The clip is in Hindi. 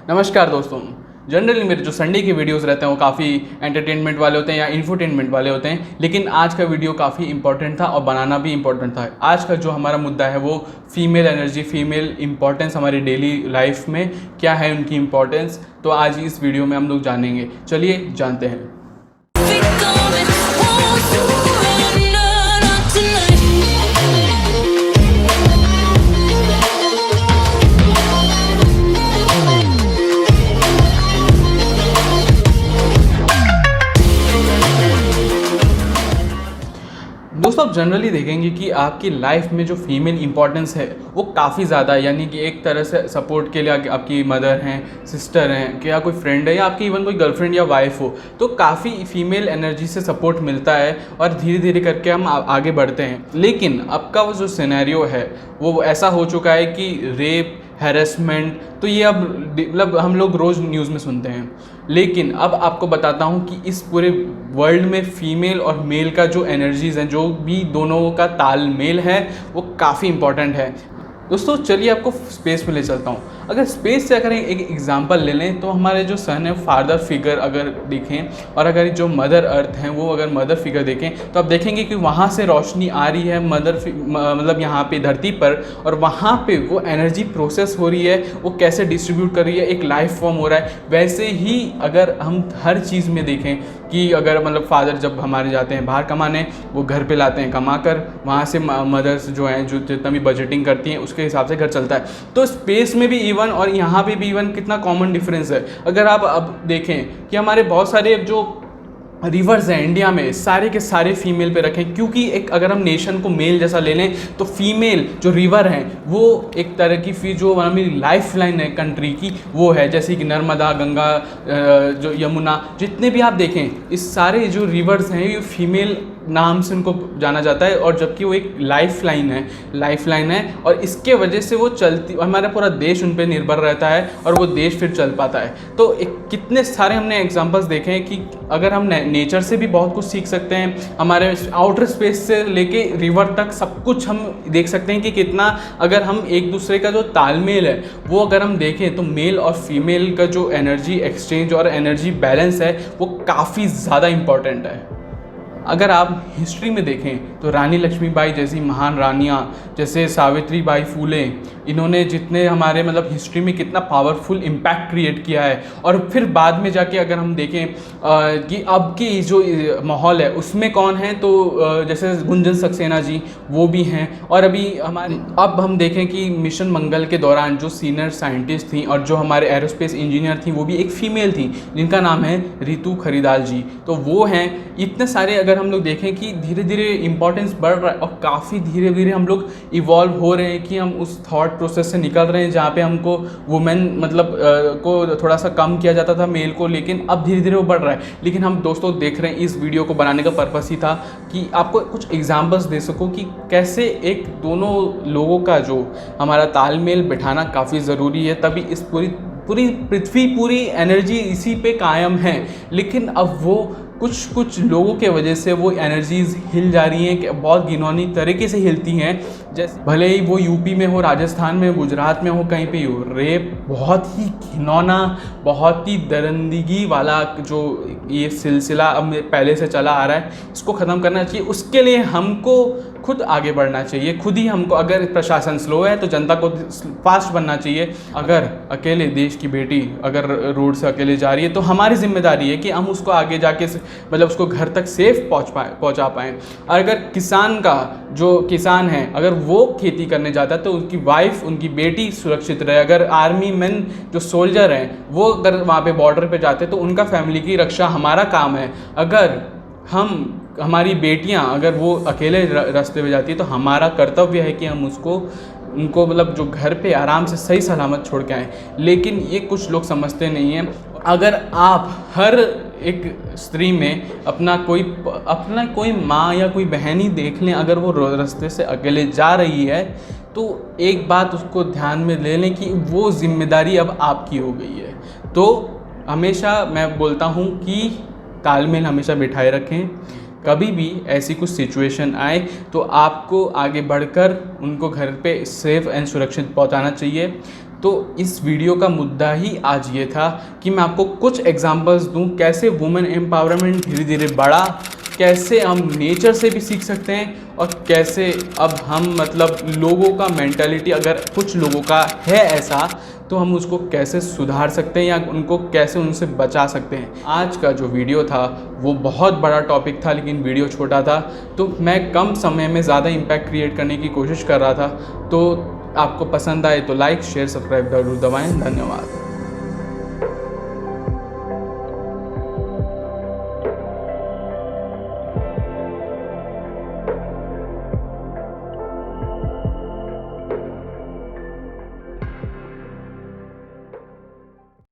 नमस्कार दोस्तों। जनरली मेरे जो संडे के वीडियोस रहते हैं वो काफ़ी एंटरटेनमेंट वाले होते हैं या इन्फोटेनमेंट वाले होते हैं, लेकिन आज का वीडियो काफ़ी इंपॉर्टेंट था और बनाना भी इंपॉर्टेंट था। आज का जो हमारा मुद्दा है वो फीमेल एनर्जी, फीमेल इंपॉर्टेंस हमारी डेली लाइफ में क्या है, उनकी इंपॉर्टेंस। तो आज इस वीडियो में हम लोग जानेंगे। चलिए जानते हैं। दोस्तों, आप जनरली देखेंगे कि आपकी लाइफ में जो फीमेल इंपॉर्टेंस है वो काफ़ी ज़्यादा है। यानी कि एक तरह से सपोर्ट के लिए आपकी मदर हैं, सिस्टर हैं, क्या कोई फ्रेंड है या आपकी इवन कोई गर्लफ्रेंड या वाइफ हो, तो काफ़ी फीमेल एनर्जी से सपोर्ट मिलता है और धीरे धीरे करके हम आगे बढ़ते हैं। लेकिन अब का वो जो सिनेरियो है वो ऐसा हो चुका है कि रेप, हैरेसमेंट, तो ये अब मतलब हम लोग रोज़ न्यूज़ में सुनते हैं। लेकिन अब आपको बताता हूँ कि इस पूरे वर्ल्ड में फ़ीमेल और मेल का जो एनर्जीज़ हैं, जो भी दोनों का तालमेल है, वो काफ़ी इंपॉर्टेंट है। दोस्तों चलिए आपको स्पेस में ले चलता हूँ। अगर स्पेस से अगर एक एग्जांपल ले लें तो हमारे जो सन है, फादर फिगर अगर देखें और अगर जो मदर अर्थ हैं वो अगर मदर फिगर देखें तो आप देखेंगे कि वहाँ से रोशनी आ रही है मतलब यहाँ पे धरती पर, और वहाँ पे वो एनर्जी प्रोसेस हो रही है, वो कैसे डिस्ट्रीब्यूट कर रही है, एक लाइफ फॉर्म हो रहा है। वैसे ही अगर हम हर चीज़ में देखें कि अगर मतलब फादर जब हमारे जाते हैं बाहर कमाने, वो घर पे लाते हैं कमा कर, वहाँ से मदर्स जो हैं जो जितना भी बजटिंग करती हैं उसके हिसाब से घर चलता है। तो स्पेस में भी इवन और यहाँ पे भी इवन कितना कॉमन डिफरेंस है। अगर आप अब देखें कि हमारे बहुत सारे जो रिवर्स हैं इंडिया में, सारे के सारे फीमेल पे रखें, क्योंकि एक अगर हम नेशन को मेल जैसा ले लें तो फीमेल जो रिवर हैं वो एक तरह की जो हमारी लाइफ लाइन है कंट्री की वो है, जैसे कि नर्मदा, गंगा, जो यमुना, जितने भी आप देखें इस सारे जो रिवर्स हैं ये फीमेल नाम से उनको जाना जाता है, और जबकि वो एक लाइफ लाइन है और इसके वजह से वो चलती, हमारा पूरा देश उन पर निर्भर रहता है और वो देश फिर चल पाता है। तो कितने सारे हमने एग्जांपल्स देखे हैं कि अगर हम नेचर से भी बहुत कुछ सीख सकते हैं, हमारे आउटर स्पेस से लेके रिवर तक सब कुछ हम देख सकते हैं कि कितना अगर हम एक दूसरे का जो तालमेल है वो अगर हम देखें तो मेल और फीमेल का जो एनर्जी एक्सचेंज और एनर्जी बैलेंस है वो काफ़ी ज़्यादा इम्पॉर्टेंट है। अगर आप हिस्ट्री में देखें तो रानी लक्ष्मीबाई जैसी महान रानियाँ, जैसे सावित्री बाई फूले, इन्होंने जितने हमारे मतलब हिस्ट्री में कितना पावरफुल इम्पैक्ट क्रिएट किया है। और फिर बाद में जाके अगर हम देखें कि अब की जो माहौल है उसमें कौन है, तो जैसे गुंजन सक्सेना जी वो भी हैं। और अभी अब हम देखें कि मिशन मंगल के दौरान जो सीनियर साइंटिस्ट थी और जो हमारे एरोस्पेस इंजीनियर थी वो भी एक फ़ीमेल थी, जिनका नाम है रितु खरीदाल जी। तो वो हैं। इतने सारे अगर हम लोग देखें कि धीरे धीरे इंपॉर्टेंस बढ़ रहा है और काफ़ी धीरे धीरे हम लोग इवॉल्व हो रहे हैं कि हम उस थॉट प्रोसेस से निकल रहे हैं जहाँ पे हमको वुमेन मतलब को थोड़ा सा कम किया जाता था मेल को, लेकिन अब धीरे धीरे वो बढ़ रहा है। लेकिन हम दोस्तों देख रहे हैं, इस वीडियो को बनाने का पर्पस ही था कि आपको कुछ एग्जाम्पल्स दे सको कि कैसे एक दोनों लोगों का जो हमारा तालमेल बिठाना काफ़ी ज़रूरी है, तभी इस पूरी पृथ्वी, पूरी एनर्जी इसी पे कायम है। लेकिन अब वो कुछ लोगों के वजह से वो एनर्जीज़ हिल जा रही हैं कि बहुत घिनौनी तरीके से हिलती हैं। जैसे भले ही वो यूपी में हो, राजस्थान में, गुजरात में हो, कहीं पे हो, रेप बहुत ही घिनौना, बहुत ही दरिंदगी वाला जो ये सिलसिला अब पहले से चला आ रहा है, इसको ख़त्म करना चाहिए। उसके लिए हमको खुद आगे बढ़ना चाहिए, खुद ही हमको। अगर प्रशासन स्लो है तो जनता को फास्ट बनना चाहिए। अगर अकेले देश की बेटी अगर रोड से अकेले जा रही है तो हमारी जिम्मेदारी है कि हम उसको आगे जाके मतलब उसको घर तक सेफ पहुंचा पाएँ। अगर किसान है अगर वो खेती करने जाता है तो उनकी वाइफ, उनकी बेटी सुरक्षित रहे। अगर आर्मी मैन जो सोल्जर हैं वो अगर वहाँ पे बॉर्डर पे जाते हैं तो उनका फैमिली की रक्षा हमारा काम है। अगर हमारी बेटियां अगर वो अकेले रास्ते पे जाती है तो हमारा कर्तव्य है कि हम उनको मतलब जो घर पे आराम से सही सलामत छोड़ के आएँ। लेकिन ये कुछ लोग समझते नहीं हैं। अगर आप हर एक स्त्री में अपना कोई माँ या कोई बहन ही देख लें, अगर वो रास्ते से अकेले जा रही है तो एक बात उसको ध्यान में ले लें कि वो जिम्मेदारी अब आपकी हो गई है। तो हमेशा मैं बोलता हूँ कि तालमेल हमेशा बिठाए रखें। कभी भी ऐसी कुछ सिचुएशन आए तो आपको आगे बढ़कर उनको घर पे सेफ़ एंड सुरक्षित पहुंचाना चाहिए। तो इस वीडियो का मुद्दा ही आज ये था कि मैं आपको कुछ एग्जांपल्स दूं कैसे वुमेन एम्पावरमेंट धीरे धीरे बढ़ा, कैसे हम नेचर से भी सीख सकते हैं और कैसे अब हम मतलब लोगों का मेंटालिटी अगर कुछ लोगों का है ऐसा तो हम उसको कैसे सुधार सकते हैं या उनको कैसे उनसे बचा सकते हैं। आज का जो वीडियो था वो बहुत बड़ा टॉपिक था लेकिन वीडियो छोटा था, तो मैं कम समय में ज़्यादा इम्पैक्ट क्रिएट करने की कोशिश कर रहा था। तो आपको पसंद आए तो लाइक शेयर सब्सक्राइब जरूर दबाएं। धन्यवाद।